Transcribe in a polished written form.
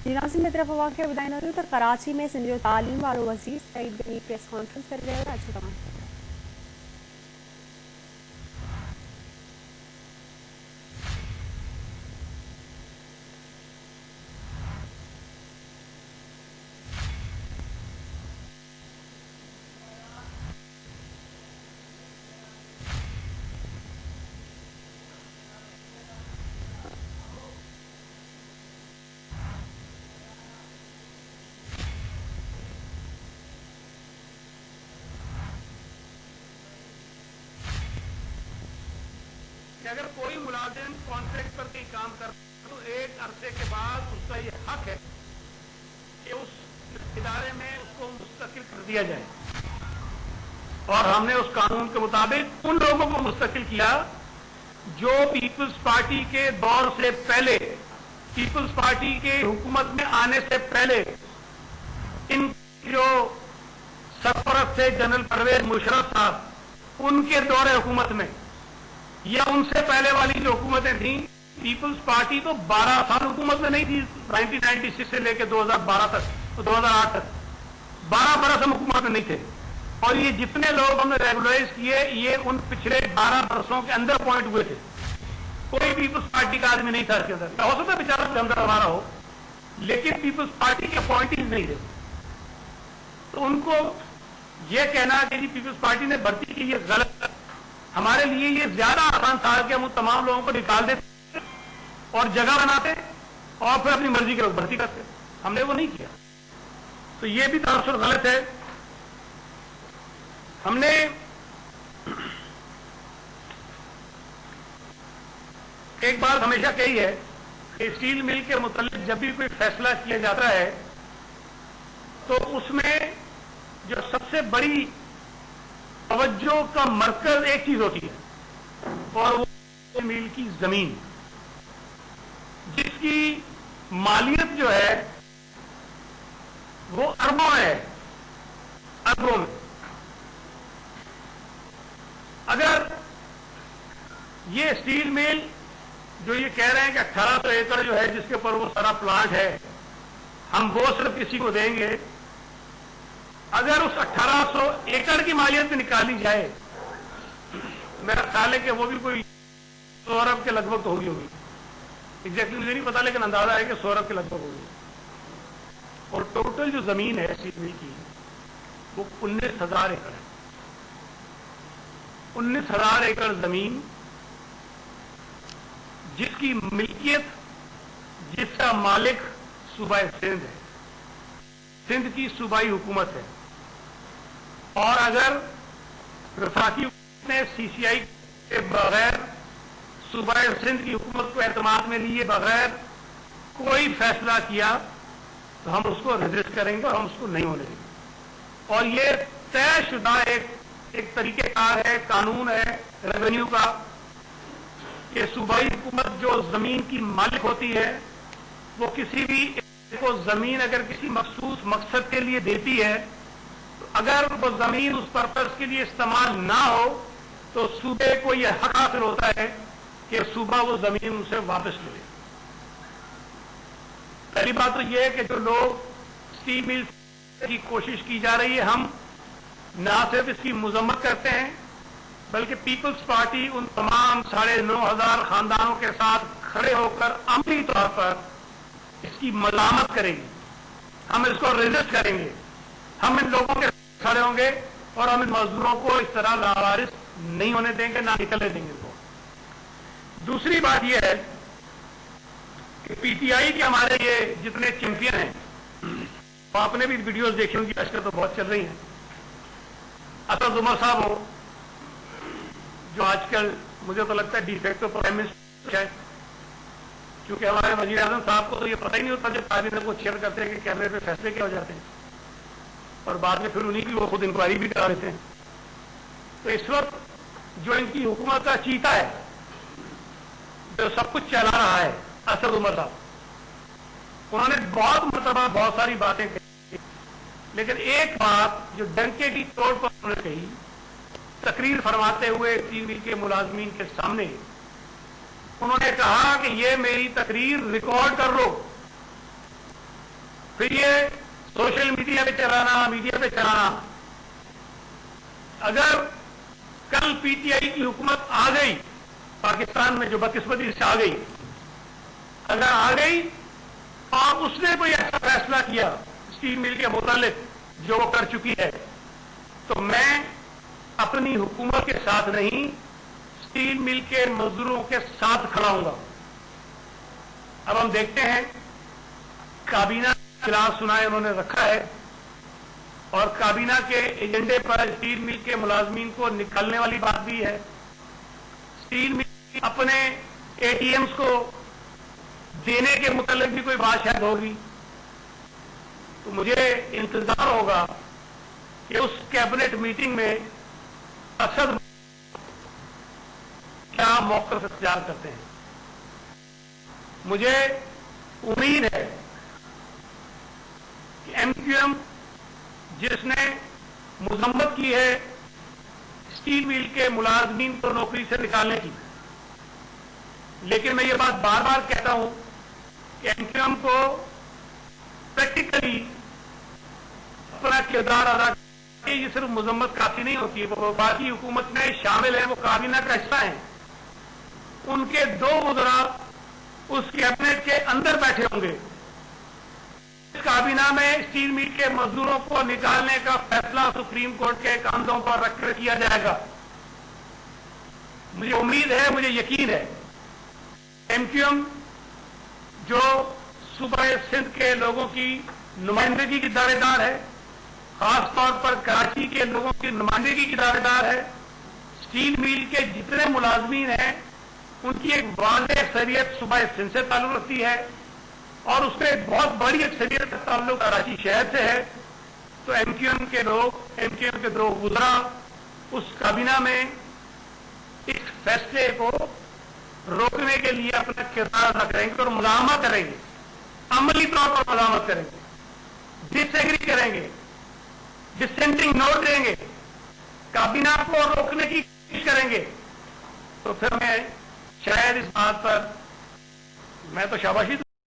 नाज़रीन में तरफ वाक़िया ॿुधाईंदासीं त कराची में सिंध जो तालीम वारो वज़ीर सईद गनी प्रेस कॉन्फ्रेंस करे रहियो आहे। अचो तव्हां कि अगर कोई मुलाजिम कॉन्ट्रैक्ट पर कहीं काम कर तो एक अरसे के बाद उसका ये हक है कि उस इदारे में उसको मुस्तकिल कर दिया जाए। और हमने उस कानून के मुताबिक उन लोगों को मुस्तकिल किया जो पीपल्स पार्टी के दौर से पहले, पीपल्स पार्टी के हुकूमत में आने से पहले इन जो सरपरस्त थे जनरल परवेज मुशर्रफ साहब, उनके दौरे हुकूमत में या उनसे पहले वाली जो हुकूमतें थी, पीपल्स पार्टी तो 12 साल हुकूमत में नहीं थी। 1996 से लेकर 2012 तक, 2008 तक 12 बरस हम हुकूमत में नहीं थे। और ये जितने लोग हमने रेगुलराइज किए, ये उन पिछले 12 बरसों के अंदर अपॉइंट हुए थे। कोई पीपल्स पार्टी का आदमी नहीं था इसके अंदर। हो सकता है बेचारा के अंदर हमारा हो, लेकिन पीपल्स पार्टी के अपॉइंटीज नहीं थे। तो उनको ये कहना कि जी पीपल्स पार्टी ने भर्ती की, ये गलत। हमारे लिए ये ज्यादा आसान था कि हम उन तमाम लोगों को निकाल देते और जगह बनाते और फिर अपनी मर्जी के लोग भर्ती करते। हमने वो नहीं किया। तो ये भी तसव्वुर गलत है। हमने एक बात हमेशा कही है कि स्टील मिल के मुतालिक जब भी कोई फैसला किया जाता है तो उसमें जो सबसे बड़ी तवज्जो का मरकज एक चीज होती है, और वो मिल की जमीन, जिसकी मालियत जो है वो अरबों है, अरबों में। अगर ये स्टील मिल जो ये कह रहे हैं कि 1800 एकड़ जो है जिसके ऊपर वो सारा प्लांट है, हम वो सिर्फ किसी को देंगे, अगर उस 1800 एकड़ की मालियत में निकाली जाए, मेरा ख्याल है कि वो भी कोई 100 अरब के लगभग तो होगी। एग्जैक्टली मुझे नहीं पता, लेकिन अंदाजा है कि 100 अरब के लगभग होगी। और टोटल जो जमीन है स्टील मिल की वो 19,000 एकड़ है। 19,000 एकड़ जमीन जिसकी मिल्कियत, जिसका मालिक सूबा सिंध है, सिंध की सूबाई हुकूमत है। और अगर वफाकी ने सीसीआई के बगैर सूबा सिंध की हुकूमत को एतमाद में लिए बगैर कोई फैसला किया तो हम उसको रेजिस्ट करेंगे और हम उसको नहीं होने देंगे। और ये तयशुदा एक तरीकेकार है, कानून है रेवेन्यू का, कि सूबाई हुकूमत जो जमीन की मालिक होती है वो किसी भी को जमीन अगर किसी मखसूस मकसद के लिए देती है, तो अगर वो जमीन उस पर्पज के लिए इस्तेमाल ना हो तो सूबे को यह हक हासिल होता है कि सूबा वो जमीन उसे वापस ले। पहली बात तो यह है कि जो लोग स्टील मिल की कोशिश की जा रही है, हम ना सिर्फ इसकी मजम्मत करते हैं बल्कि पीपल्स पार्टी उन तमाम 9,500 खानदानों के साथ खड़े होकर अमली तौर पर इसकी मलामत करेंगे। हम इसको रेजिस्ट करेंगे। हम इन लोगों के खड़े होंगे और हम इन मजदूरों को इस तरह लावारिस नहीं होने देंगे, ना निकलने देंगे इनको। दूसरी बात यह है कि पीटीआई के हमारे ये जितने चैंपियन हैं, तो आपने भी वीडियोस देखी होंगी, आजकल तो बहुत चल रही हैं। असद उमर साहब हो, जो आजकल मुझे तो लगता है डिफेक्टो प्राइम मिनिस्टर है, क्योंकि हमारे वजीर आजम साहब को तो ये पता ही नहीं होता जब काबीना को चेयर करते हैं कि कैमरे पे फैसले क्या हो जाते हैं, और बाद में फिर उन्हीं की वो खुद इंक्वायरी भी करा देते हैं। तो इस वक्त जो इनकी हुकूमत का चीता है, जो सब कुछ चला रहा है, असद उमर साहब, उन्होंने बहुत मरतबा बहुत सारी बातें कही, लेकिन एक बात जो डंके की तौर पर उन्होंने कही, तकरीर फरमाते हुए टीवी के मुलाजमीन के सामने, उन्होंने कहा कि ये मेरी तकरीर रिकॉर्ड कर लो फिर ये सोशल मीडिया पे चलाना। अगर कल पीटीआई की हुकूमत आ गई पाकिस्तान में, जो बदकिस्मती से आ गई, अगर आ गई और उसने कोई ऐसा फैसला किया स्टील मिल के मुतालिक जो वो कर चुकी है, तो मैं अपनी हुकूमत के साथ नहीं, स्टील मिल के मजदूरों के साथ खड़ा हूंगा। अब हम देखते हैं, काबीना इजलास सुनाए उन्होंने रखा है और काबीना के एजेंडे पर स्टील मिल के मुलाजमीन को निकालने वाली बात भी है। स्टील मिल अपने एटीएम्स को देने के मुतालिक भी कोई बात शायद होगी। तो मुझे इंतजार होगा कि उस कैबिनेट मीटिंग में असद क्या मौक़िफ़ इख्तियार करते हैं। मुझे उम्मीद है कि एमक्यूएम जिसने मजम्मत की है स्टील मिल के मुलाजमीन को नौकरी से निकालने की, लेकिन मैं ये बात बार बार कहता हूं कि एमक्यूएम को प्रैक्टिकली अपना किरदार अदा करके ये सिर्फ मजम्मत काफी नहीं होती है, वो बाकी हुकूमत में शामिल है, वो काबीना का हिस्सा है। उनके दो वज़रा उस कैबिनेट के अंदर बैठे होंगे। इस काबीना में स्टील मिल के मजदूरों को निकालने का फैसला सुप्रीम कोर्ट के कांधों पर रखकर किया जाएगा। मुझे उम्मीद है, मुझे यकीन है, एमक्यूएम जो सूबे सिंध के लोगों की नुमाइंदगी की दावेदार है, खासतौर पर कराची के लोगों की नुमाइंदगी की दावेदार है, स्टील मिल के जितने मुलाजमीन हैं उनकी एक वाज़ेह अक्सरियत सूबे सिंध से ताल्लुक रखती है और उसमें एक बहुत बड़ी अक्सरियत का ताल्लुक कराची शहर से है। तो एमक्यूएम के लोग, एमक्यूएम के दो वज़रा उस काबीना में इस फैसले को रोकने के लिए अपना किरदार अदा करेंगे और मुज़ाहमत करेंगे, अमली तौर पर मुज़ाहमत करेंगे, डिसएग्री करेंगे, डिसेंटिंग नोट देंगे, काबीना को रोकने की कोशिश करेंगे। तो फिर मैं शायद इस बात पर मैं तो शाबाशी